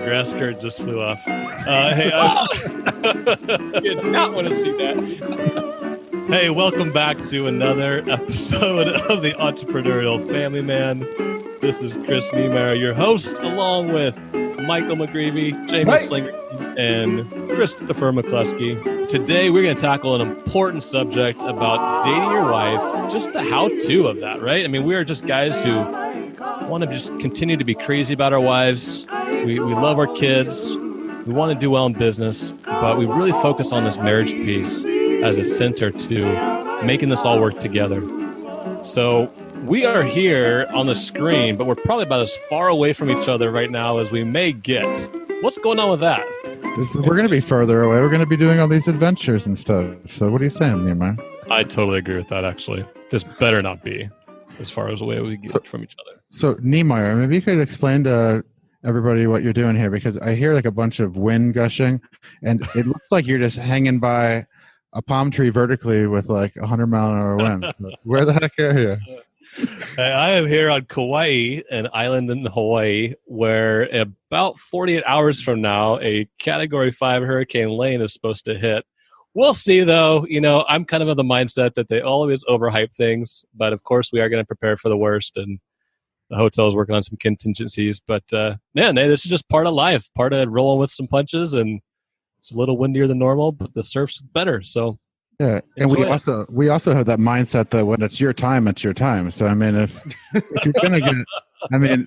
grass skirt just flew off. Hey, I did not want to see that. Hey, welcome back to another episode of the Entrepreneurial Family Man. This is Chris Niemeyer, your host, along with Michael McGreevy, Jamie Slinger, and Christopher McCluskey. Today, we're going to tackle an important subject about dating your wife, just the how-to of that, right? I mean, we are just guys who want to just continue to be crazy about our wives. We love our kids. We want to do well in business, but we really focus on this marriage piece as a center to making this all work together. So we are here on the screen, but we're probably about as far away from each other right now as we may get. What's going on with that? We're going to be further away. We're going to be doing all these adventures and stuff. So what are you saying, Nehemiah? I totally agree with that, actually. This better not be as far as away we get from each other. So, Nehemiah, maybe you could explain to everybody what you're doing here, because I hear like a bunch of wind gushing, and it looks like you're just hanging by a palm tree vertically with like 100-mile-an-hour wind. Where the heck are you? I am here on Kauai, an island in Hawaii, where about 48 hours from now, a Category 5 Hurricane Lane is supposed to hit. We'll see, though. You know, I'm kind of the mindset that they always overhype things, but of course we are going to prepare for the worst, and the hotel is working on some contingencies. But man, hey, this is just part of life, part of rolling with some punches, and it's a little windier than normal, but the surf's better. So yeah, and we also have that mindset that when it's your time, it's your time. So I mean, if you're gonna get, I mean,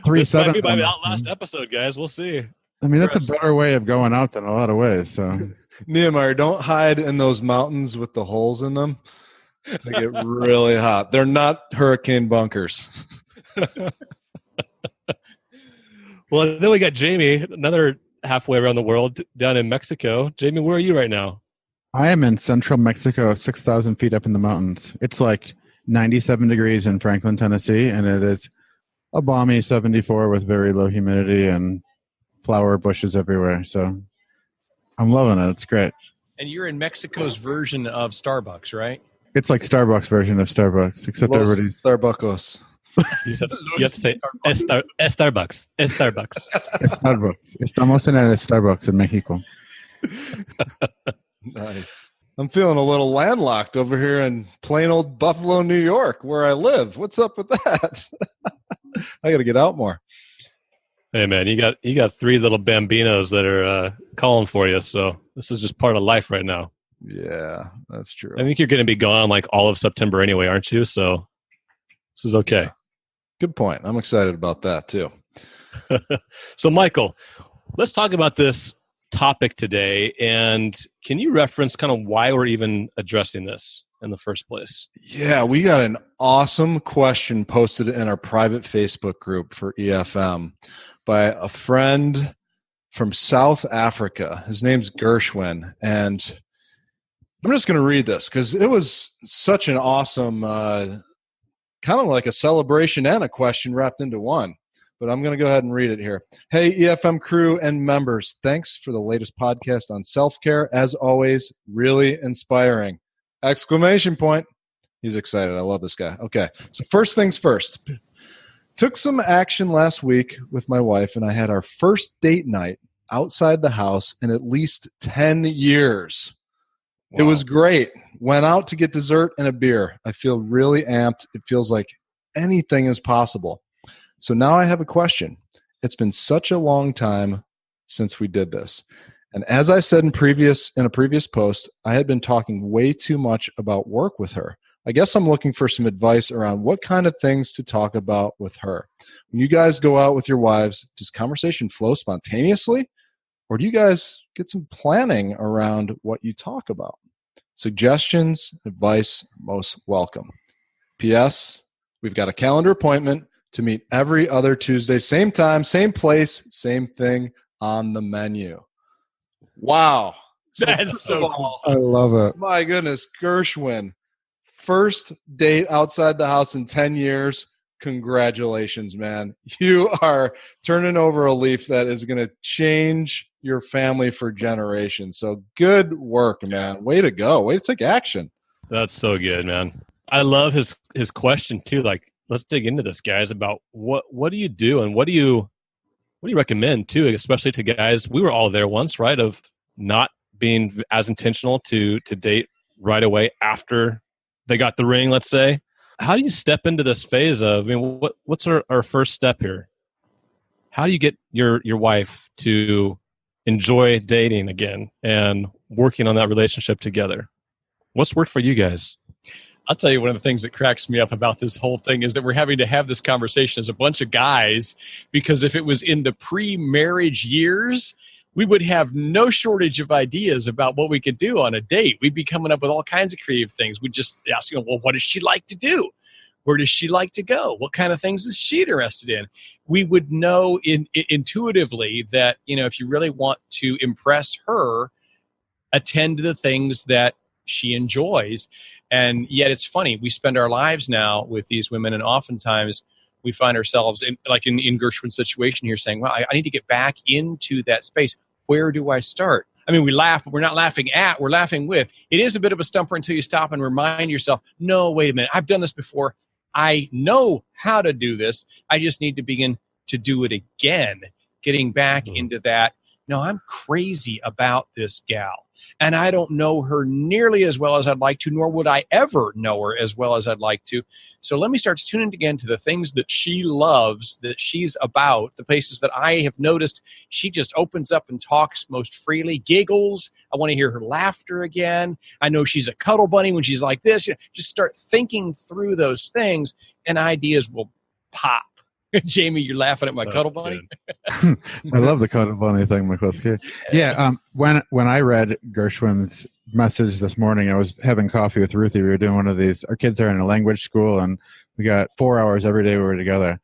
3-7 might be my last episode, guys. We'll see. I mean, that's a better way of going out than a lot of ways. So Nehemiah, don't hide in those mountains with the holes in them. They get really hot. They're not hurricane bunkers. Well, then we got Jamie, another halfway around the world, down in Mexico. Jamie, where are you right now? I am in central Mexico, 6,000 feet up in the mountains. It's like 97 degrees in Franklin, Tennessee, and it is a balmy 74 with very low humidity and flower bushes everywhere. So I'm loving it. It's great. And you're in Mexico's version of Starbucks, right? It's like Starbucks version of Starbucks, except everybody's Starbucks. You have to say Starbucks. Starbucks. Starbucks. Estamos en el Starbucks in Mexico. Nice. I'm feeling a little landlocked over here in plain old Buffalo, New York, where I live. What's up with that? I got to get out more. Hey man, you got three little bambinos that are calling for you. So this is just part of life right now. Yeah, that's true. I think you're going to be gone like all of September anyway, aren't you? So this is okay. Yeah. Good point. I'm excited about that too. So Michael, let's talk about this topic today. And can you reference kind of why we're even addressing this in the first place? Yeah, we got an awesome question posted in our private Facebook group for EFM by a friend from South Africa. His name's Gershwin. And I'm just going to read this because it was such an awesome, kind of like a celebration and a question wrapped into one. But I'm going to go ahead and read it here. Hey, EFM crew and members, thanks for the latest podcast on self-care. As always, really inspiring. Exclamation point. He's excited. I love this guy. Okay, so first things first. Took some action last week with my wife, and I had our first date night outside the house in at least 10 years. Wow. It was great. Went out to get dessert and a beer. I feel really amped. It feels like anything is possible. So now I have a question. It's been such a long time since we did this. And as I said in a previous post, I had been talking way too much about work with her. I guess I'm looking for some advice around what kind of things to talk about with her. When you guys go out with your wives, does conversation flow spontaneously? Or do you guys get some planning around what you talk about? Suggestions, advice, most welcome. P.S. We've got a calendar appointment to meet every other Tuesday, same time, same place, same thing on the menu. Wow. That's so cool. I love it. My goodness, Gershwin. First date outside the house in 10 years. Congratulations, man. You are turning over a leaf that is going to change your family for generations. So good work, man. Way to go. Way to take action. That's so good, man. I love his question too. Like, let's dig into this, guys, about what do you do and what do you What do you recommend too, especially to guys? We were all there once, right? Of not being as intentional to date right away after they got the ring, let's say. How do you step into this phase of, I mean, what's our first step here? How do you get your wife to enjoy dating again and working on that relationship together? What's worked for you guys? I'll tell you, one of the things that cracks me up about this whole thing is that we're having to have this conversation as a bunch of guys, because if it was in the pre-marriage years, we would have no shortage of ideas about what we could do on a date. We'd be coming up with all kinds of creative things. We'd just ask, well, what does she like to do? Where does she like to go? What kind of things is she interested in? We would know intuitively that, if you really want to impress her, attend to the things that she enjoys. And yet it's funny, we spend our lives now with these women, and oftentimes we find ourselves in Gershwin's situation here saying, well, I need to get back into that space. Where do I start? I mean, we laugh, but we're not laughing at, we're laughing with. It is a bit of a stumper until you stop and remind yourself, no, wait a minute, I've done this before. I know how to do this. I just need to begin to do it again, getting back into that. No, I'm crazy about this gal, and I don't know her nearly as well as I'd like to, nor would I ever know her as well as I'd like to. So let me start tuning again to the things that she loves, that she's about, the places that I have noticed she just opens up and talks most freely, giggles. I want to hear her laughter again. I know she's a cuddle bunny when she's like this. Just start thinking through those things, and ideas will pop. Jamie, you're laughing at my cuddle bunny. I love the cuddle bunny thing, McCluskey. Yeah. When I read Gershwin's message this morning, I was having coffee with Ruthie. We were doing one of these. Our kids are in a language school, and we got 4 hours every day we were together.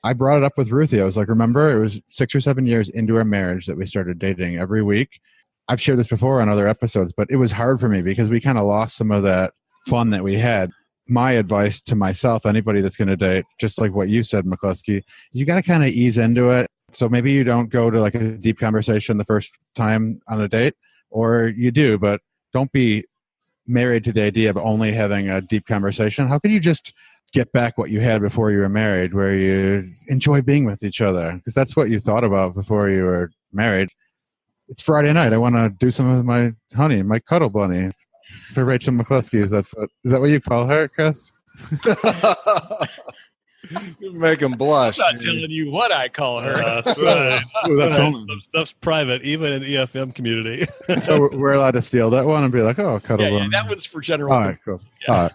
I brought it up with Ruthie. I was like, remember, it was 6 or 7 years into our marriage that we started dating every week. I've shared this before on other episodes, but it was hard for me because we kind of lost some of that fun that we had. My advice to myself, anybody that's going to date, just like what you said, McCluskey, you got to kind of ease into it. So maybe you don't go to like a deep conversation the first time on a date, or you do, but don't be married to the idea of only having a deep conversation. How can you just get back what you had before you were married, where you enjoy being with each other? Because that's what you thought about before you were married. It's Friday night. I want to do something with my honey, my cuddle bunny. For Rachel McCluskey, is that what you call her, Chris? You make him blush. I'm not telling you what I call her. That's right. Some stuff's private, even in EFM community. So we're allowed to steal that one and be like, oh, cuddle bunny. Yeah, that one's for general. All right, cool. Yeah. All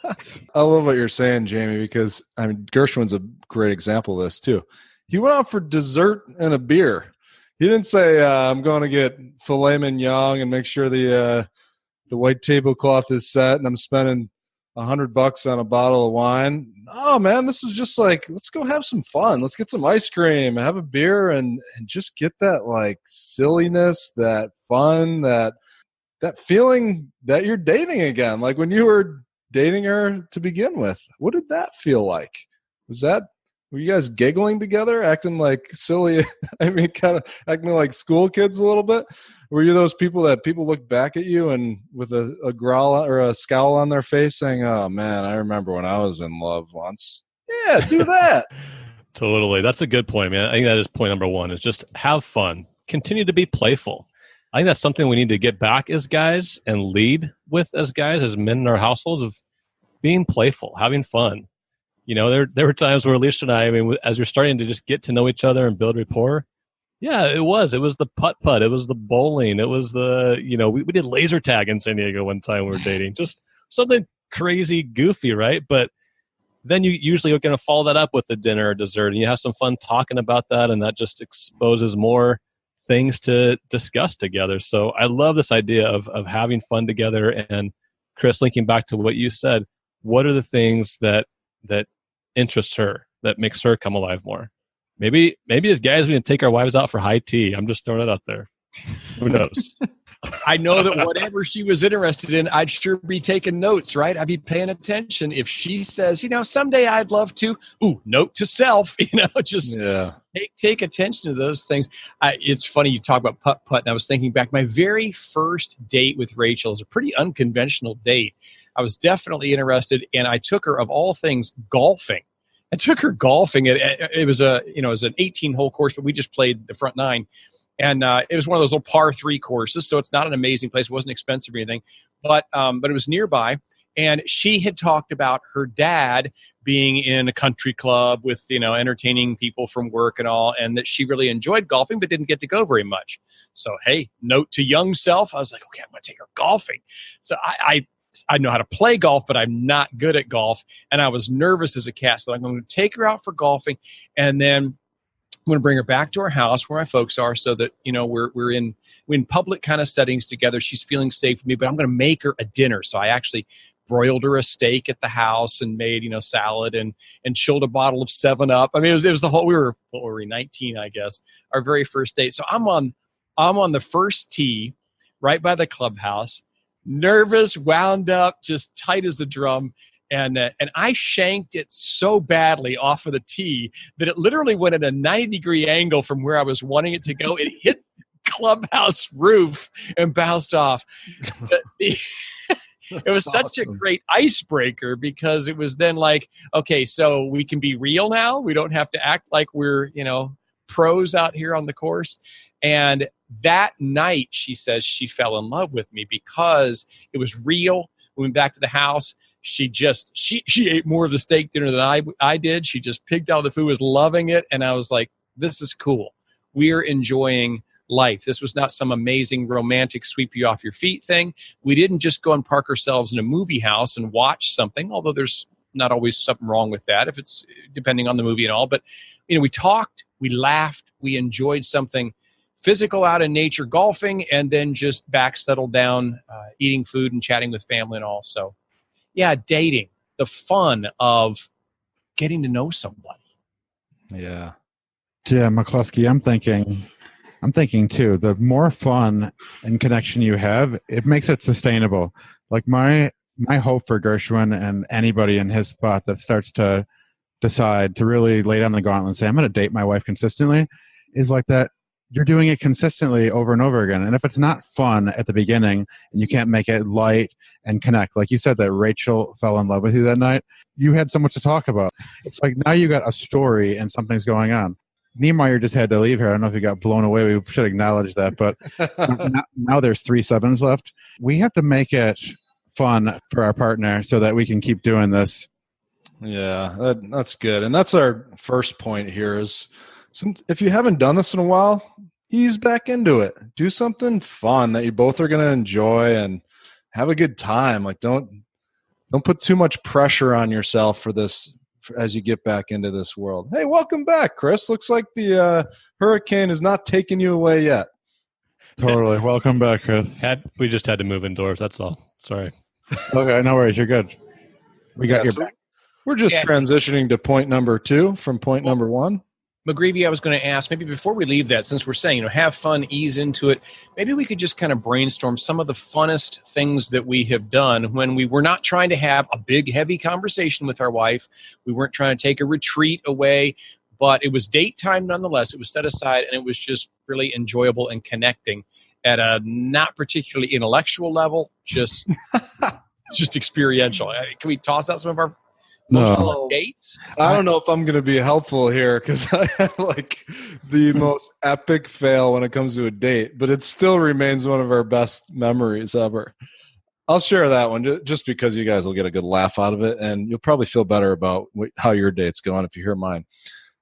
right. I love what you're saying, Jamie, because Gershwin's a great example of this too. He went out for dessert and a beer. He didn't say, I'm going to get filet mignon and make sure the white tablecloth is set and I'm spending $100 on a bottle of wine. Oh man, this is just like, let's go have some fun. Let's get some ice cream, have a beer, and just get that like silliness, that fun, that feeling that you're dating again. Like when you were dating her to begin with, what did that feel like? Were you guys giggling together, acting like silly? I mean, kind of acting like school kids a little bit? Were you those people that people look back at you and with a growl or a scowl on their face saying, oh man, I remember when I was in love once? Yeah, do that. Totally. That's a good point, man. I think that is point number one, is just have fun. Continue to be playful. I think that's something we need to get back as guys and lead with as guys, as men in our households, of being playful, having fun. There were times where Alicia and I, as we're starting to just get to know each other and build rapport, yeah, it was the putt-putt. It was the bowling. It was we did laser tag in San Diego one time we were dating. Just something crazy, goofy, right? But then you usually are going to follow that up with a dinner or dessert, and you have some fun talking about that, and that just exposes more things to discuss together. So I love this idea of having fun together. And Chris, linking back to what you said, what are the things that interest her, that makes her come alive more? Maybe as guys, we can take our wives out for high tea. I'm just throwing it out there. Who knows? I know that whatever she was interested in, I'd sure be taking notes, right? I'd be paying attention. If she says, someday I'd love to, note to self, just take attention to those things. It's funny you talk about putt-putt, and I was thinking back, my very first date with Rachel is a pretty unconventional date. I was definitely interested, and I took her, of all things, golfing. I took her golfing. It was it was an 18-hole course, but we just played the front 9. And it was one of those little par 3 courses, so it's not an amazing place. It wasn't expensive or anything, but it was nearby. And she had talked about her dad being in a country club with, entertaining people from work and all, and that she really enjoyed golfing but didn't get to go very much. So, hey, note to young self, I was like, okay, I'm going to take her golfing. So I know how to play golf, but I'm not good at golf. And I was nervous as a cat. So I'm going to take her out for golfing. And then I'm going to bring her back to our house where my folks are so that, we're in public kind of settings together. She's feeling safe with me, but I'm going to make her a dinner. So I actually broiled her a steak at the house and made, salad and chilled a bottle of 7-Up. I mean, it was the whole, what were we, 19, I guess, our very first date. So I'm on the first tee right by the clubhouse, nervous, wound up, just tight as a drum. And I shanked it so badly off of the tee that it literally went at a 90-degree angle from where I was wanting it to go. It hit the clubhouse roof and bounced off. It was such a great icebreaker because it was then like, okay, so we can be real now. We don't have to act like we're, pros out here on the course. And that night, she says she fell in love with me because it was real. We went back to the house. She ate more of the steak dinner than I did. She just pigged out the food, was loving it. And I was like, this is cool. We're enjoying life. This was not some amazing romantic sweep you off your feet thing. We didn't just go and park ourselves in a movie house and watch something, although there's not always something wrong with that if it's depending on the movie and all. But, we talked, we laughed, we enjoyed something physical out in nature, golfing, and then just back settled down, eating food and chatting with family and all. So, yeah, dating, the fun of getting to know somebody. Yeah. Yeah, McCluskey, I'm thinking too, the more fun and connection you have, it makes it sustainable. Like my hope for Gershwin and anybody in his spot that starts to decide to really lay down the gauntlet and say, I'm going to date my wife consistently, is like that. You're doing it consistently over and over again. And if it's not fun at the beginning and you can't make it light and connect, like you said that Rachel fell in love with you that night, you had so much to talk about. It's like now you got a story and something's going on. Niemeyer just had to leave here. I don't know if he got blown away. We should acknowledge that. But now there's 3 sevens left. We have to make it fun for our partner so that we can keep doing this. Yeah, that's good. And that's our first point here is if you haven't done this in a while, ease back into it. Do something fun that you both are going to enjoy and have a good time. Like don't put too much pressure on yourself for this as you get back into this world. Hey, welcome back, Chris. Looks like the hurricane is not taking you away yet. Totally. Welcome back, Chris. We just had to move indoors. That's all. Sorry. Okay, no worries. You're good. We got your back. We're just transitioning to point number 2 from point number 1. McGreevy, I was going to ask, maybe before we leave that, since we're saying, have fun, ease into it, maybe we could just kind of brainstorm some of the funnest things that we have done when we were not trying to have a big, heavy conversation with our wife. We weren't trying to take a retreat away, but it was date time nonetheless. It was set aside, and it was just really enjoyable and connecting at a not particularly intellectual level, just experiential. Can we toss out some of our dates? I don't know if I'm going to be helpful here because I have like the most epic fail when it comes to a date, but it still remains one of our best memories ever. I'll share that one just because you guys will get a good laugh out of it, and you'll probably feel better about how your date's going if you hear mine.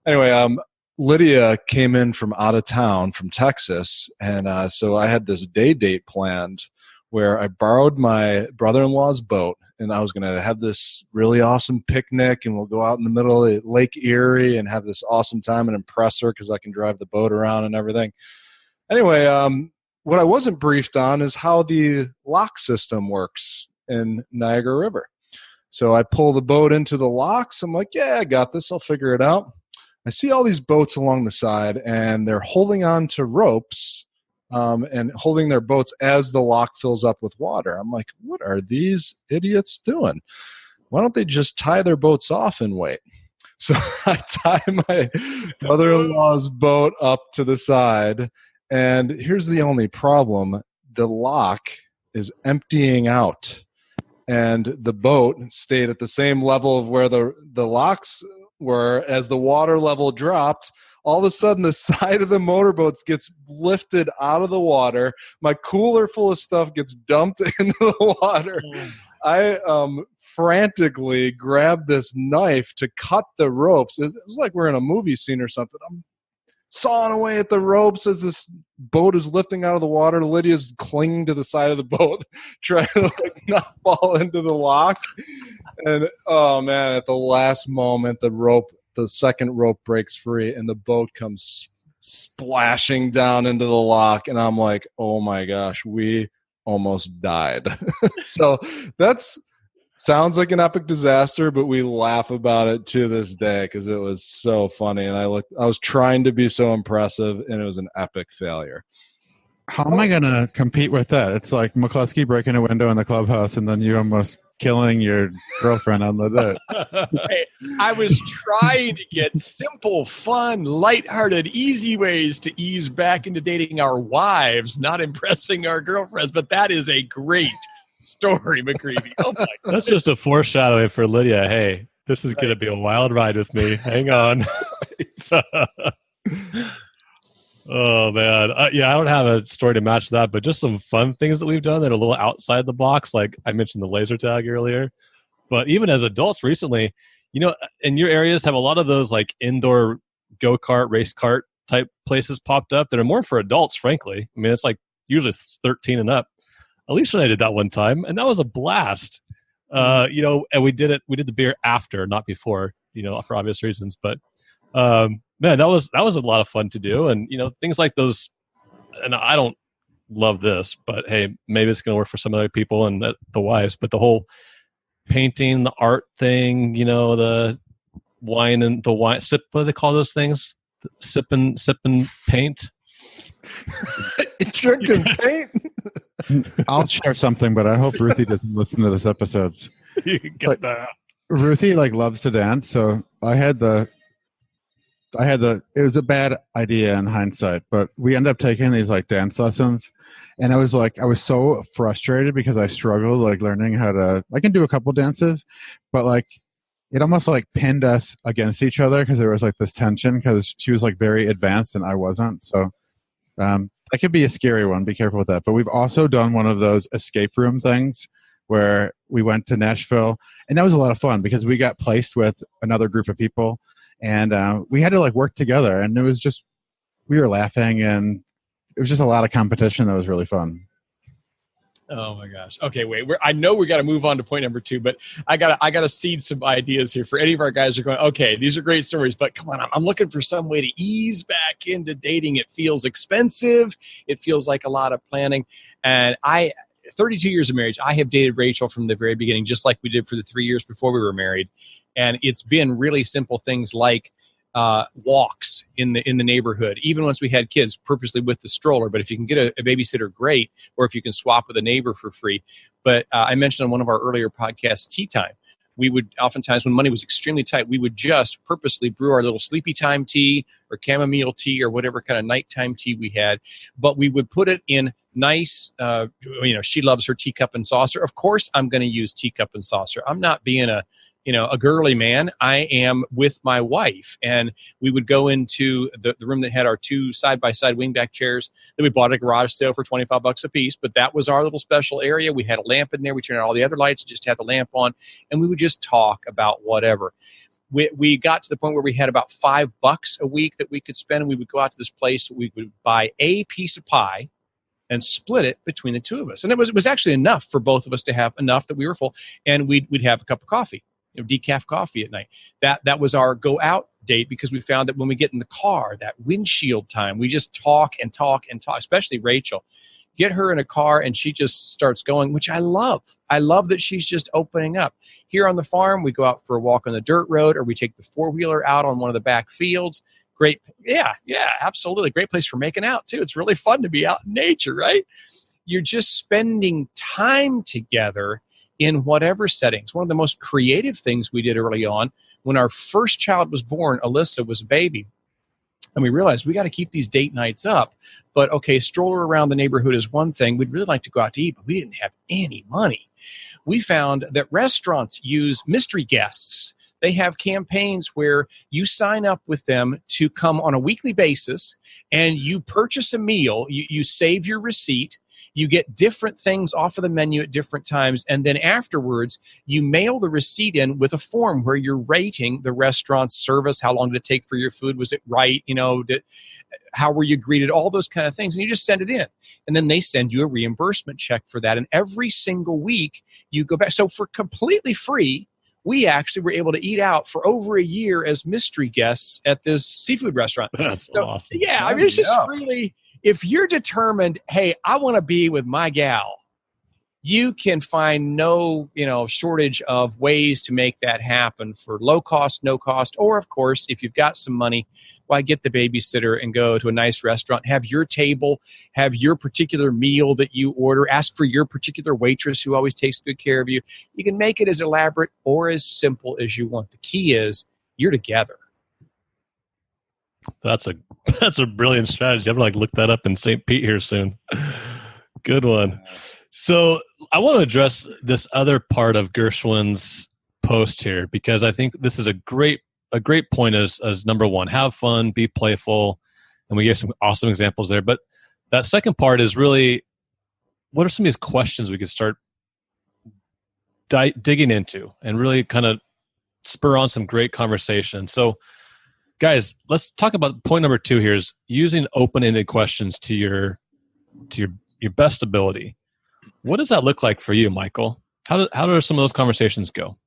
Anyway, Lydia came in from out of town from Texas, and so I had this day date planned where I borrowed my brother-in-law's boat, and I was going to have this really awesome picnic, and we'll go out in the middle of Lake Erie and have this awesome time and impress her because I can drive the boat around and everything. Anyway, what I wasn't briefed on is how the lock system works in Niagara River. So I pull the boat into the locks. I'm like, yeah, I got this. I'll figure it out. I see all these boats along the side, and they're holding on to ropes and holding their boats as the lock fills up with water. I'm like, what are these idiots doing? Why don't they just tie their boats off and wait? So I tie my brother-in-law's boat up to the side, and here's the only problem. The lock is emptying out, and the boat stayed at the same level of where the locks where as the water level dropped, all of a sudden the side of the motorboats gets lifted out of the water. My cooler full of stuff gets dumped into the water. I frantically grabbed this knife to cut the ropes. It was like we're in a movie scene or something. I'm sawing away at the ropes as this boat is lifting out of the water. Lydia's clinging to the side of the boat, trying to not fall into the lock. And oh man, at the last moment, the second rope breaks free and the boat comes splashing down into the lock. And I'm like, oh my gosh, we almost died. So that's sounds like an epic disaster, but we laugh about it to this day because it was so funny. And I was trying to be so impressive, and it was an epic failure. How am I going to compete with that? It's like McCluskey breaking a window in the clubhouse and then you almost killing your girlfriend on the day. I was trying to get simple, fun, lighthearted, easy ways to ease back into dating our wives, not impressing our girlfriends. But that is a great story, McCreevy. Oh my God. That's just a foreshadowing for Lydia. Hey, this is going to be a wild ride with me. Hang on. Oh, man. Yeah, I don't have a story to match that, but just some fun things that we've done that are a little outside the box. Like I mentioned the laser tag earlier. But even as adults recently, in your areas have a lot of those like indoor go-kart, race kart type places popped up that are more for adults, frankly. I mean, it's like usually 13 and up. Alicia and I did that one time, and that was a blast. And we did the beer after, not before, for obvious reasons. But man, that was a lot of fun to do. And, things like those, and I don't love this, but hey, maybe it's going to work for some other people and the wives, but the whole painting, the art thing, the wine, sip, what do they call those things? Sip and paint. Drinking paint? I'll share something, but I hope Ruthie doesn't listen to this episode. You can get that. Ruthie loves to dance, so it was a bad idea in hindsight, but we ended up taking these dance lessons, and I was so frustrated because I struggled learning I can do a couple dances, but it almost pinned us against each other because there was this tension because she was very advanced and I wasn't. So that could be a scary one. Be careful with that. But we've also done one of those escape room things where we went to Nashville, and that was a lot of fun because we got placed with another group of people. And we had to work together, and it was just, we were laughing, and it was just a lot of competition that was really fun. Oh my gosh. Okay, wait. I know we got to move on to point number 2, but I gotta seed some ideas here for any of our guys who are going, okay, these are great stories, but come on, I'm looking for some way to ease back into dating. It feels expensive. It feels like a lot of planning. And 32 years of marriage, I have dated Rachel from the very beginning, just like we did for the 3 years before we were married. And it's been really simple things like walks in the neighborhood, even once we had kids, purposely with the stroller. But if you can get a babysitter, great, or if you can swap with a neighbor for free. But I mentioned on one of our earlier podcasts, tea time. We would oftentimes, when money was extremely tight, we would just purposely brew our little sleepy time tea or chamomile tea or whatever kind of nighttime tea we had. But we would put it in nice, she loves her teacup and saucer. Of course, I'm going to use teacup and saucer. I'm not being a girly man. I am with my wife. And we would go into the room that had our 2 side-by-side wingback chairs that we bought at a garage sale for $25 a piece. But that was our little special area. We had a lamp in there. We turned on all the other lights and just had the lamp on. And we would just talk about whatever. We got to the point where we had about $5 a week that we could spend. And we would go out to this place. We would buy a piece of pie and split it between the 2 of us. And it was actually enough for both of us to have enough that we were full. And we'd have a cup of coffee. Decaf coffee at night. That was our go out date because we found that when we get in the car, that windshield time, we just talk and talk and talk, especially Rachel. Get her in a car and she just starts going, which I love. I love that she's just opening up. Here on the farm, we go out for a walk on the dirt road or we take the 4-wheeler out on one of the back fields. Great. Yeah, absolutely. Great place for making out too. It's really fun to be out in nature, right? You're just spending time together in whatever settings. One of the most creative things we did early on, when our first child was born, Alyssa was a baby, and we realized we got to keep these date nights up. But okay, stroller around the neighborhood is one thing. We'd really like to go out to eat, but we didn't have any money. We found that restaurants use mystery guests. They have campaigns where you sign up with them to come on a weekly basis and you purchase a meal, you save your receipt, you get different things off of the menu at different times, and then afterwards you mail the receipt in with a form where you're rating the restaurant's service. How long did it take for your food? Was it right? How were you greeted? All those kind of things. And you just send it in. And then they send you a reimbursement check for that. And every single week you go back. So for completely free, we actually were able to eat out for over a year as mystery guests at this seafood restaurant. That's awesome. Yeah, I mean, it's just really, if you're determined, hey, I want to be with my gal, you can find no, shortage of ways to make that happen for low cost, no cost. Or, of course, if you've got some money, why get the babysitter and go to a nice restaurant, have your table, have your particular meal that you order, ask for your particular waitress who always takes good care of you. You can make it as elaborate or as simple as you want. The key is you're together. That's a brilliant strategy. I'm going to look that up in St. Pete here soon. Good one. So I want to address this other part of Gershwin's post here, because I think this is a great point as number one, have fun, be playful. And we gave some awesome examples there. But that second part is really, what are some of these questions we could start digging into and really kind of spur on some great conversation? So guys, let's talk about point number 2 here, is using open-ended questions to your best ability. What does that look like for you, Michael? How do some of those conversations go?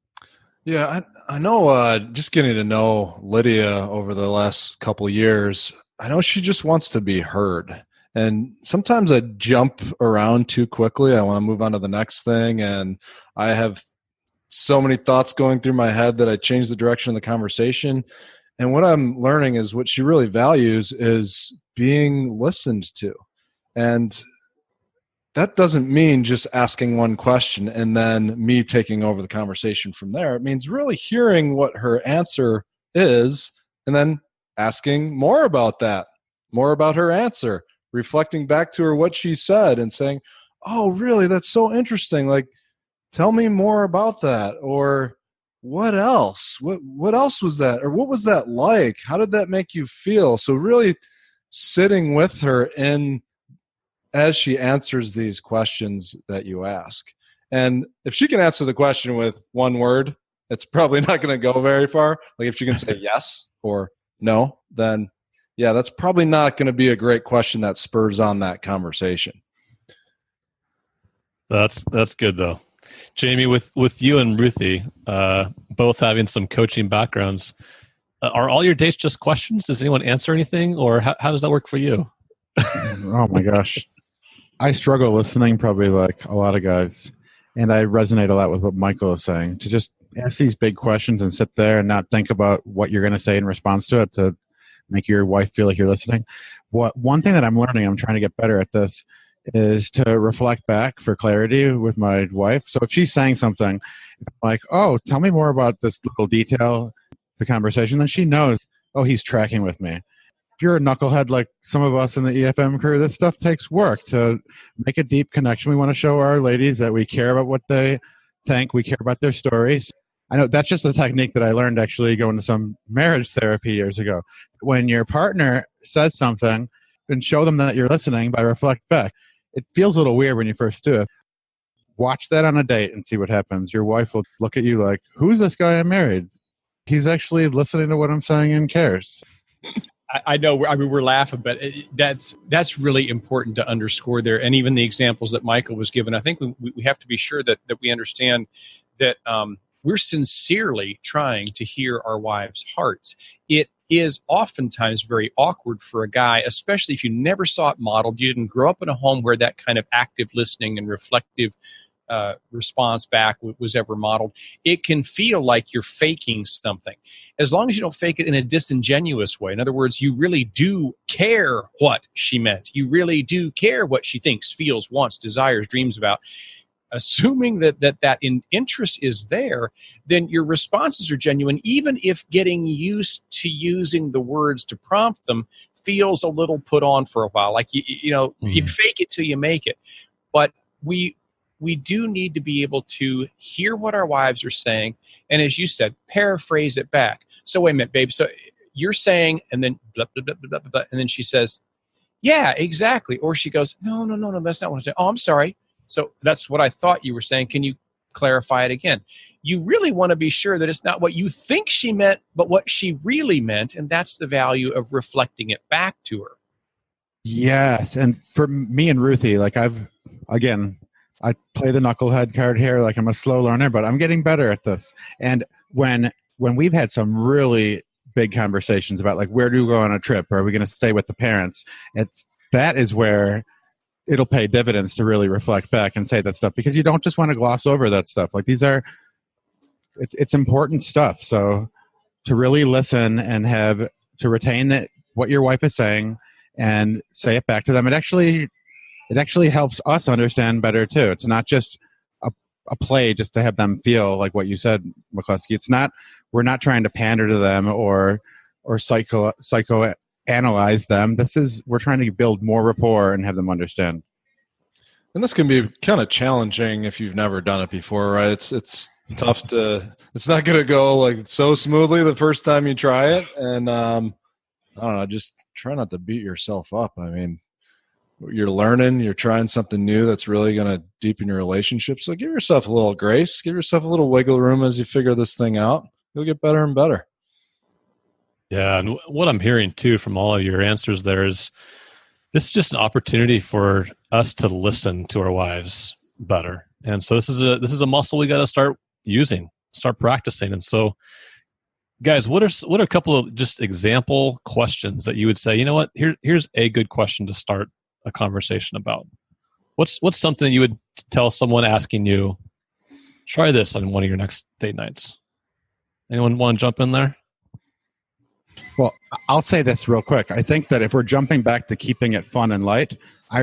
Yeah, I know just getting to know Lydia over the last couple of years, I know she just wants to be heard. And sometimes I jump around too quickly. I want to move on to the next thing. And I have so many thoughts going through my head that I change the direction of the conversation. And what I'm learning is what she really values is being listened to. And that doesn't mean just asking one question and then me taking over the conversation from there. It means really hearing what her answer is and then asking more about that, more about her answer, reflecting back to her what she said and saying, oh, really? That's so interesting. Like, tell me more about that. Or what else? What else was that? Or what was that like? How did that make you feel? So really sitting with her as she answers these questions that you ask. And if she can answer the question with one word, it's probably not going to go very far. Like if she can say yes or no, then yeah, that's probably not going to be a great question that spurs on that conversation. That's good though. Jamie, with you and Ruthie, both having some coaching backgrounds, are all your dates just questions? Does anyone answer anything, or how does that work for you? Oh my gosh. I struggle listening, probably like a lot of guys, and I resonate a lot with what Michael is saying, to just ask these big questions and sit there and not think about what you're going to say in response to it to make your wife feel like you're listening. One thing that I'm learning, I'm trying to get better at this, is to reflect back for clarity with my wife. So if she's saying something like, oh, tell me more about this little detail, the conversation, then she knows, oh, he's tracking with me. If you're a knucklehead like some of us in the EFM crew, this stuff takes work to make a deep connection. We want to show our ladies that we care about what they think. We care about their stories. I know that's just a technique that I learned actually going to some marriage therapy years ago. When your partner says something, then show them that you're listening by reflect back. It feels a little weird when you first do it. Watch that on a date and see what happens. Your wife will look at you like, who's this guy I married? He's actually listening to what I'm saying and cares. I know. We're laughing, but that's really important to underscore there. And even the examples that Michael was given, I think we have to be sure that we understand that we're sincerely trying to hear our wives' hearts. It is oftentimes very awkward for a guy, especially if you never saw it modeled. You didn't grow up in a home where that kind of active listening and reflective response back was ever modeled. It can feel like you're faking something. As long as you don't fake it in a disingenuous way. In other words, you really do care what she meant. You really do care what she thinks, feels, wants, desires, dreams about. Assuming that interest is there, then your responses are genuine, even if getting used to using the words to prompt them feels a little put on for a while. Like, you fake it till you make it. But we we do need to be able to hear what our wives are saying. And as you said, paraphrase it back. So wait a minute, babe. So you're saying, and then blah, blah, blah, blah, blah, blah. And then she says, yeah, exactly. Or she goes, no, that's not what I'm saying. Oh, I'm sorry. So that's what I thought you were saying. Can you clarify it again? You really want to be sure that it's not what you think she meant, but what she really meant. And that's the value of reflecting it back to her. Yes. And for me and Ruthie, like I play the knucklehead card here. Like I'm a slow learner, but I'm getting better at this. And when we've had some really big conversations about like, where do we go on a trip? Or are we going to stay with the parents? That is where it'll pay dividends to really reflect back and say that stuff, because you don't just want to gloss over that stuff. Like it's important stuff. So to really listen and to retain what your wife is saying and say it back to them, it actually helps us understand better too. It's not just a play just to have them feel like what you said, McCluskey. We're not trying to pander to them or psychoanalyze them. We're trying to build more rapport and have them understand. And this can be kind of challenging if you've never done it before, right? It's tough it's not going to go like so smoothly the first time you try it. And I don't know, just try not to beat yourself up. I mean, you're learning, you're trying something new that's really going to deepen your relationship. So give yourself a little grace, give yourself a little wiggle room as you figure this thing out. You'll get better and better. Yeah, and what I'm hearing too from all of your answers there is this is just an opportunity for us to listen to our wives better. And so this is a muscle we got to start using, start practicing. And so guys, what are a couple of just example questions that you would say, you know what, here's a good question to start a conversation about? What's something you would tell someone asking you, try this on one of your next date nights? Anyone want to jump in there? Well, I'll say this real quick. I think that if we're jumping back to keeping it fun and light, I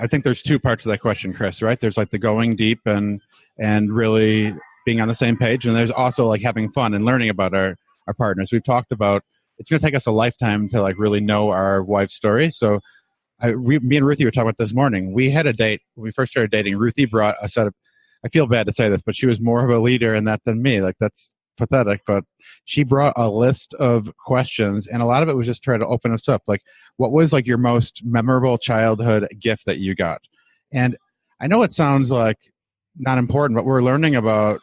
think there's two parts of that question, Chris, right? There's like the going deep and really being on the same page. And there's also like having fun and learning about our partners. We've talked about, it's going to take us a lifetime to like really know our wife's story. So me and Ruthie were talking about this morning. We had a date when we first started dating. Ruthie brought a set of, I feel bad to say this, but she was more of a leader in that than me. Like that's pathetic, but she brought a list of questions, and a lot of it was just trying to open us up. Like, what was like your most memorable childhood gift that you got? And I know it sounds like not important, but we're learning about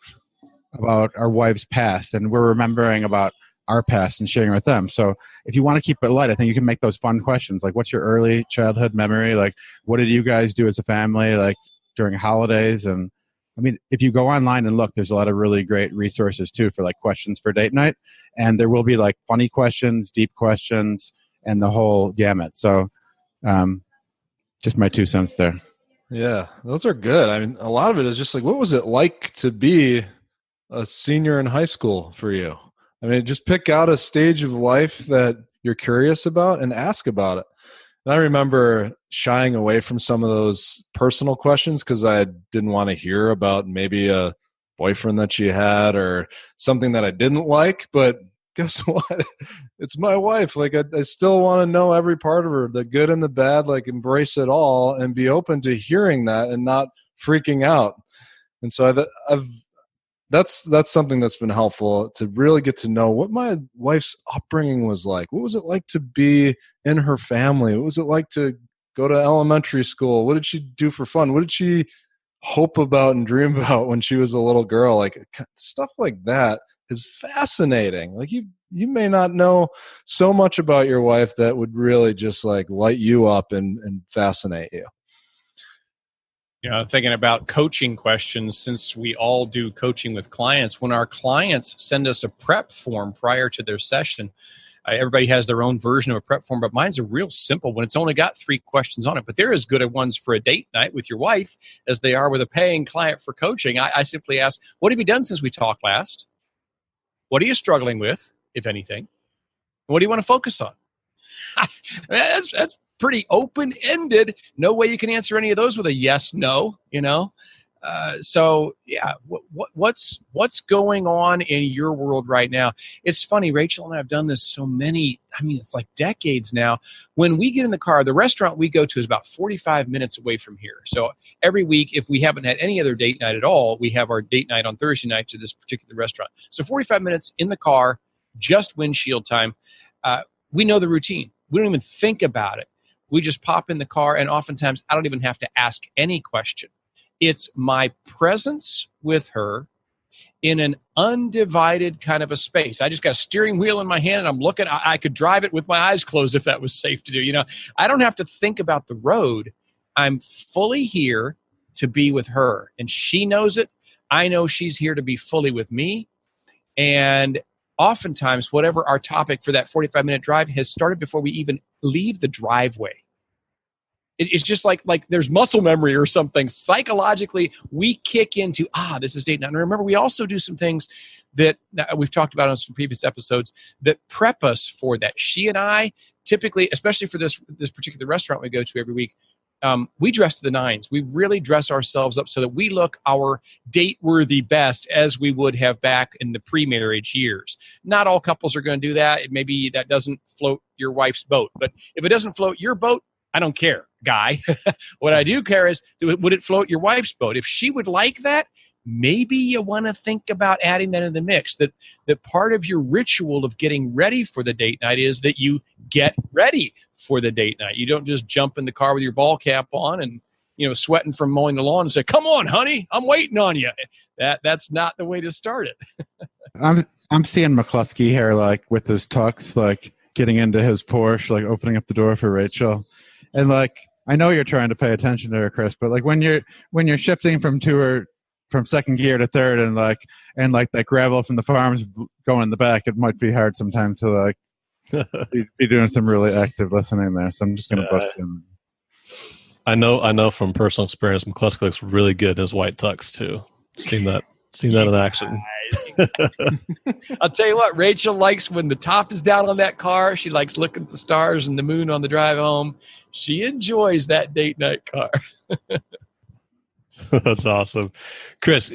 our wife's past, and we're remembering about our past and sharing with them. So if you want to keep it light, I think you can make those fun questions. Like, what's your early childhood memory? Like, what did you guys do as a family, like during holidays? And I mean, if you go online and look, there's a lot of really great resources too for like questions for date night. And there will be like funny questions, deep questions, and the whole gamut. So just my 2 cents there. Yeah, those are good. I mean, a lot of it is just like, what was it like to be a senior in high school for you? I mean, just pick out a stage of life that you're curious about and ask about it. And I remember shying away from some of those personal questions because I didn't want to hear about maybe a boyfriend that she had or something that I didn't like. But guess what? It's my wife. Like, I still want to know every part of her, the good and the bad, like embrace it all and be open to hearing that and not freaking out. And so that's something that's been helpful, to really get to know what my wife's upbringing was like. What was it like to be in her family? What was it like to go to elementary school? What did she do for fun? What did she hope about and dream about when she was a little girl? Like, stuff like that is fascinating. Like, you may not know so much about your wife that would really just like light you up and fascinate you. Yeah, thinking about coaching questions, since we all do coaching with clients, when our clients send us a prep form prior to their session, everybody has their own version of a prep form, but mine's a real simple one. It's only got 3 questions on it, but they're as good at ones for a date night with your wife as they are with a paying client for coaching. I simply ask, what have you done since we talked last? What are you struggling with, if anything? What do you want to focus on? That's pretty open-ended. No way you can answer any of those with a yes, no, you know. So yeah, what's going on in your world right now? It's funny, Rachel and I have done this so many. I mean, it's like decades now. When we get in the car, the restaurant we go to is about 45 minutes away from here. So every week, if we haven't had any other date night at all, we have our date night on Thursday night to this particular restaurant. So 45 minutes in the car, just windshield time. We know the routine. We don't even think about it. We just pop in the car, and oftentimes I don't even have to ask any question. It's my presence with her in an undivided kind of a space. I just got a steering wheel in my hand, and I'm looking. I could drive it with my eyes closed if that was safe to do. You know, I don't have to think about the road. I'm fully here to be with her, and she knows it. I know she's here to be fully with me. And oftentimes, whatever our topic for that 45-minute drive has started before we even leave the driveway. It's just like there's muscle memory or something. Psychologically, we kick into, this is date night. And remember, we also do some things that we've talked about on some previous episodes that prep us for that. She and I typically, especially for this particular restaurant we go to every week, we dress to the nines. We really dress ourselves up so that we look our date-worthy best as we would have back in the pre-marriage years. Not all couples are going to do that. Maybe that doesn't float your wife's boat. But if it doesn't float your boat, I don't care, guy. What I do care is, would it float your wife's boat? If she would like that, maybe you want to think about adding that in the mix. That part of your ritual of getting ready for the date night is that you get ready for the date night. You don't just jump in the car with your ball cap on and sweating from mowing the lawn and say, "Come on, honey, I'm waiting on you." That's not the way to start it. I'm seeing McCluskey here, like with his tux, like getting into his Porsche, like opening up the door for Rachel. And like, I know you're trying to pay attention to her, Chris, but like when you're shifting from second gear to third, and that gravel from the farms going in the back, it might be hard sometimes to like be doing some really active listening there. So I'm just gonna bust him. I know from personal experience, McCluskey looks really good in his white tux too. Seen that in action. I'll tell you what, Rachel likes when the top is down on that car. She likes looking at the stars and the moon on the drive home. She enjoys that date night car. That's awesome. Chris,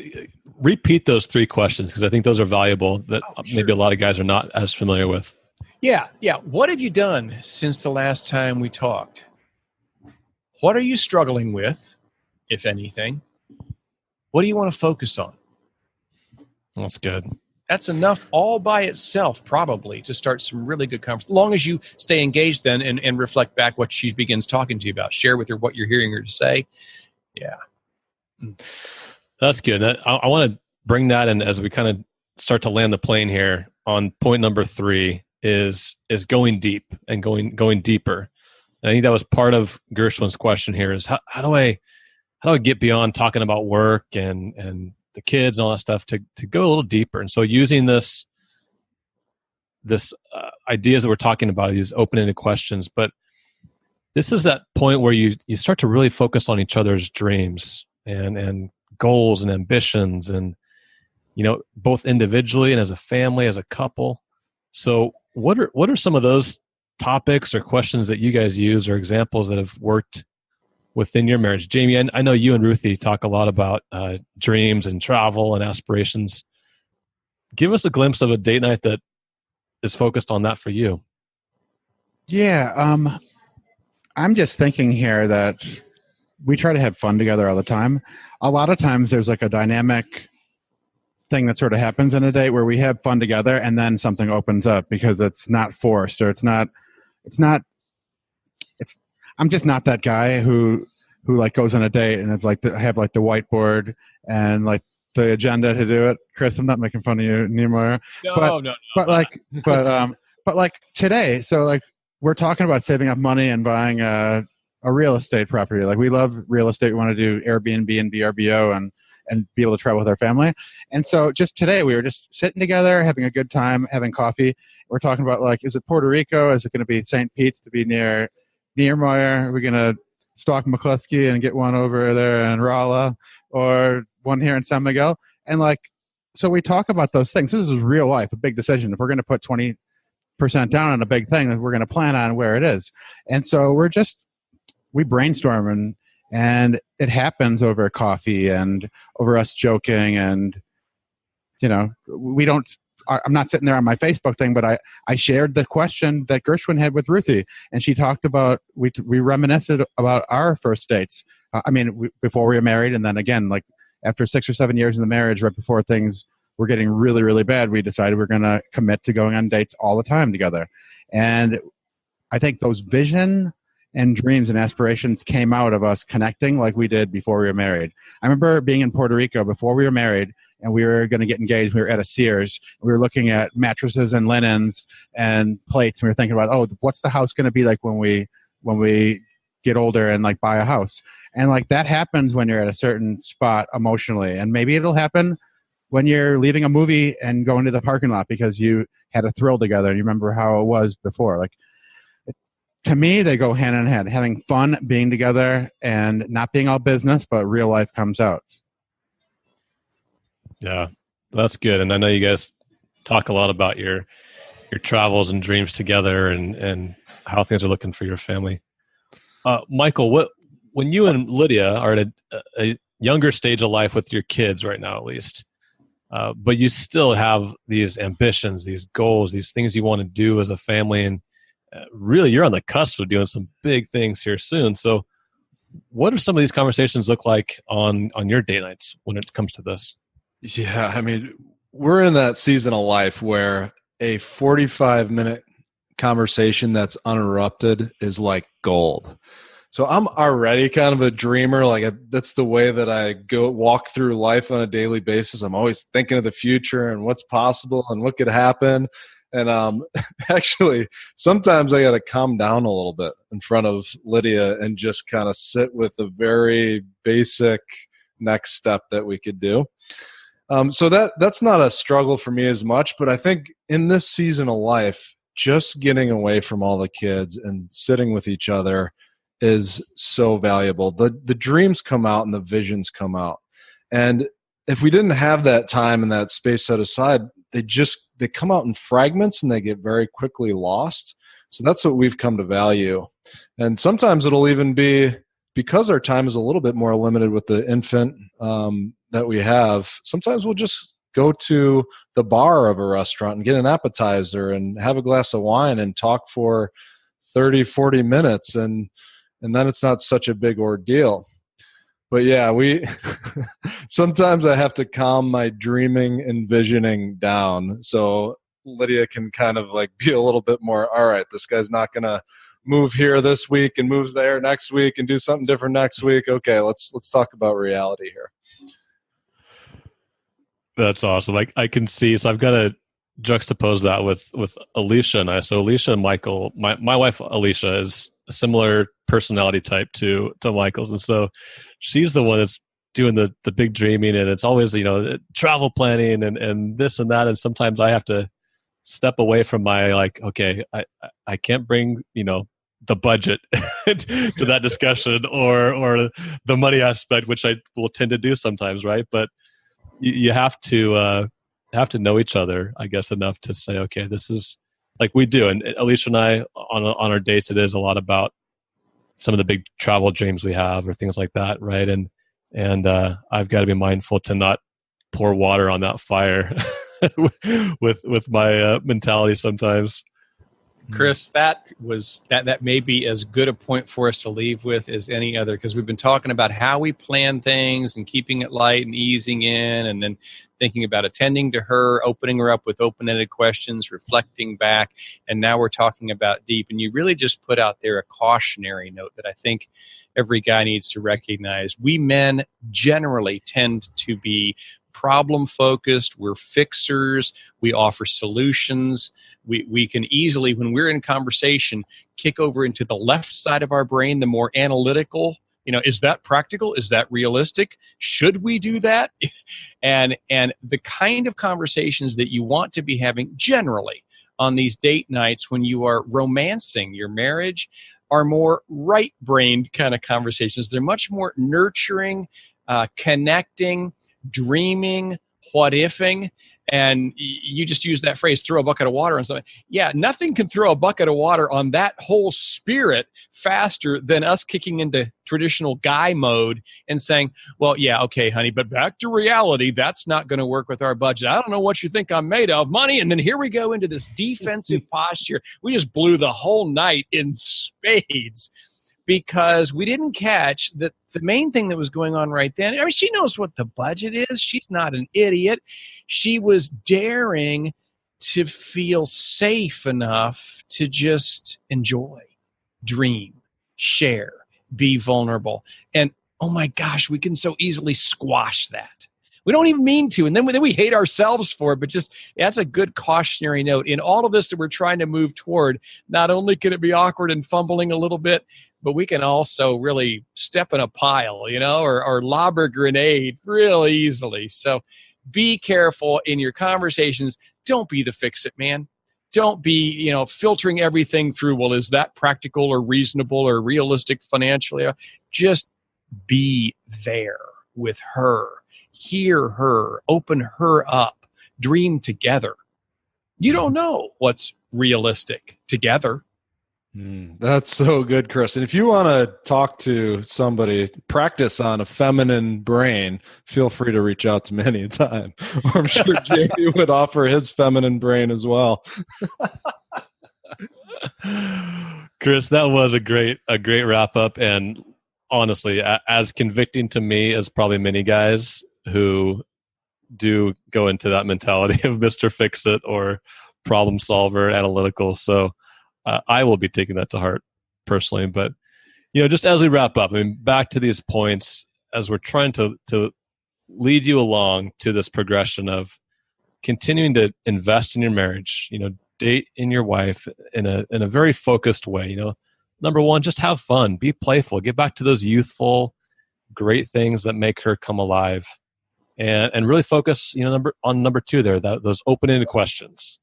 repeat those 3 questions because I think those are valuable that maybe a lot of guys are not as familiar with. Yeah. What have you done since the last time we talked? What are you struggling with, if anything? What do you want to focus on? That's good. That's enough all by itself, probably, to start some really good conversation. As long as you stay engaged then and reflect back what she begins talking to you about. Share with her what you're hearing her to say. Yeah. That's good. I want to bring that in as we kind of start to land the plane here on point number 3 is going deep and going deeper. And I think that was part of Gershwin's question here is how do I get beyond talking about work and the kids and all that stuff to go a little deeper. And so using this ideas that we're talking about, these open-ended questions, but this is that point where you start to really focus on each other's dreams and goals and ambitions and, both individually and as a family, as a couple. So what are some of those topics or questions that you guys use or examples that have worked within your marriage? Jamie, I know you and Ruthie talk a lot about dreams and travel and aspirations. Give us a glimpse of a date night that is focused on that for you. Yeah, I'm just thinking here that we try to have fun together all the time. A lot of times there's like a dynamic thing that sort of happens in a date where we have fun together and then something opens up because it's not forced or I'm just not that guy who like goes on a date and it's like have like the whiteboard and like the agenda to do it. Chris, I'm not making fun of you, Niemeyer. No. But like today, so like we're talking about saving up money and buying a real estate property. Like we love real estate. We want to do Airbnb and VRBO and be able to travel with our family. And so just today we were just sitting together, having a good time, having coffee. We're talking about like, is it Puerto Rico? Is it going to be St. Pete's to be near Niemeyer? Are we going to stalk McCluskey and get one over there in Rolla or one here in San Miguel? And like, so we talk about those things. This is real life, a big decision. If we're going to put 20% down on a big thing, then we're going to plan on where it is. And so we brainstorm And it happens over coffee and over us joking. And, I'm not sitting there on my Facebook thing, but I shared the question that Gershwin had with Ruthie. And she talked about, we reminisced about our first dates. Before we were married. And then again, like after 6 or 7 years in the marriage, right before things were getting really, really bad, we decided we're going to commit to going on dates all the time together. And I think those vision and dreams and aspirations came out of us connecting like we did before we were married. I remember being in Puerto Rico before we were married, and we were going to get engaged. We were at a Sears. We were looking at mattresses and linens and plates. And we were thinking about, what's the house going to be like when we get older and like buy a house? And like that happens when you're at a certain spot emotionally. And maybe it'll happen when you're leaving a movie and going to the parking lot because you had a thrill together and you remember how it was before. Like, to me, they go hand in hand, having fun being together and not being all business, but real life comes out. Yeah, that's good. And I know you guys talk a lot about your travels and dreams together and how things are looking for your family. Michael, when you and Lydia are at a younger stage of life with your kids right now, at least, but you still have these ambitions, these goals, these things you want to do as a family, and really you're on the cusp of doing some big things here soon. So what do some of these conversations look like on your date nights when it comes to this? Yeah, I mean, we're in that season of life where a 45-minute conversation that's uninterrupted is like gold. So I'm already kind of a dreamer. Like that's the way that I walk through life on a daily basis. I'm always thinking of the future and what's possible and what could happen. And actually, sometimes I got to calm down a little bit in front of Lydia and just kind of sit with a very basic next step that we could do. So that's not a struggle for me as much, but I think in this season of life, just getting away from all the kids and sitting with each other is so valuable. The dreams come out and the visions come out. And if we didn't have that time and that space set aside, they come out in fragments and they get very quickly lost. So that's what we've come to value. And sometimes it'll even be because our time is a little bit more limited with the infant that we have. Sometimes we'll just go to the bar of a restaurant and get an appetizer and have a glass of wine and talk for 30, 40 minutes. And then it's not such a big ordeal. But yeah, sometimes I have to calm my dreaming and visioning down so Lydia can kind of like be a little bit more, all right, this guy's not going to move here this week and move there next week and do something different next week. Okay, let's talk about reality here. That's awesome. I can see, so I've got to juxtapose that with Alicia and I. So Alicia and Michael, my wife Alicia is a similar personality type to Michael's, and so she's the one that's doing the big dreaming, and it's always travel planning and this and that, and sometimes I have to step away from my okay, I can't bring the budget to that discussion or the money aspect, which I will tend to do sometimes, right? But you have to know each other, I guess, enough to say, okay, this is like we do. And Alicia and I on our dates, it is a lot about some of the big travel dreams we have or things like that, right? And I've got to be mindful to not pour water on that fire with my mentality sometimes. Chris, that may be as good a point for us to leave with as any other, because we've been talking about how we plan things and keeping it light and easing in, and then thinking about attending to her, opening her up with open-ended questions, reflecting back, and now we're talking about deep. And you really just put out there a cautionary note that I think every guy needs to recognize. We men generally tend to be problem-focused. We're fixers. We offer solutions. We can easily, when we're in conversation, kick over into the left side of our brain, the more analytical. Is that practical? Is that realistic? Should we do that? And the kind of conversations that you want to be having generally on these date nights when you are romancing your marriage are more right-brained kind of conversations. They're much more nurturing, connecting, dreaming, what-ifing, and you just use that phrase, throw a bucket of water on something. Yeah, nothing can throw a bucket of water on that whole spirit faster than us kicking into traditional guy mode and saying, well, yeah, okay, honey, but back to reality, that's not going to work with our budget. I don't know what you think I'm made of, money. And then here we go into this defensive posture. We just blew the whole night in spades, because we didn't catch that the main thing that was going on right then. I mean, she knows what the budget is. She's not an idiot. She was daring to feel safe enough to just enjoy, dream, share, be vulnerable. And oh my gosh, we can so easily squash that. We don't even mean to. And then we hate ourselves for it, but just that's a good cautionary note. In all of this that we're trying to move toward, not only can it be awkward and fumbling a little bit, but we can also really step in a pile, or lob a grenade real easily. So be careful in your conversations. Don't be the fix-it man. Don't be, filtering everything through, well, is that practical or reasonable or realistic financially? Just be there with her. Hear her. Open her up. Dream together. You don't know what's realistic together. That's so good, Chris. And if you want to talk to somebody, practice on a feminine brain, feel free to reach out to me anytime. Or I'm sure Jamie would offer his feminine brain as well. Chris, that was a great wrap up, and honestly, as convicting to me as probably many guys who do go into that mentality of Mr. Fix-It or problem solver, analytical. So I will be taking that to heart personally. But, just as we wrap up, back to these points, as we're trying to lead you along to this progression of continuing to invest in your marriage, date in your wife in a very focused way. Number one, just have fun, be playful, get back to those youthful, great things that make her come alive, and really focus, on number two there, those open-ended questions.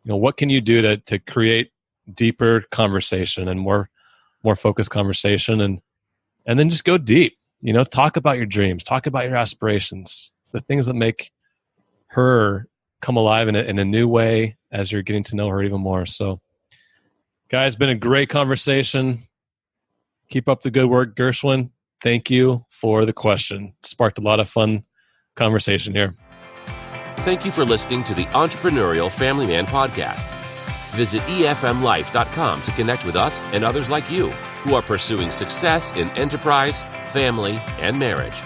What can you do to create deeper conversation and more focused conversation, and then just go deep. Talk about your dreams, talk about your aspirations, the things that make her come alive in a new way as you're getting to know her even more. So, guys, been a great conversation. Keep up the good work, Gershwin. Thank you for the question. Sparked a lot of fun conversation here. Thank you for listening to the Entrepreneurial Family Man Podcast. Visit efmlife.com to connect with us and others like you who are pursuing success in enterprise, family, and marriage.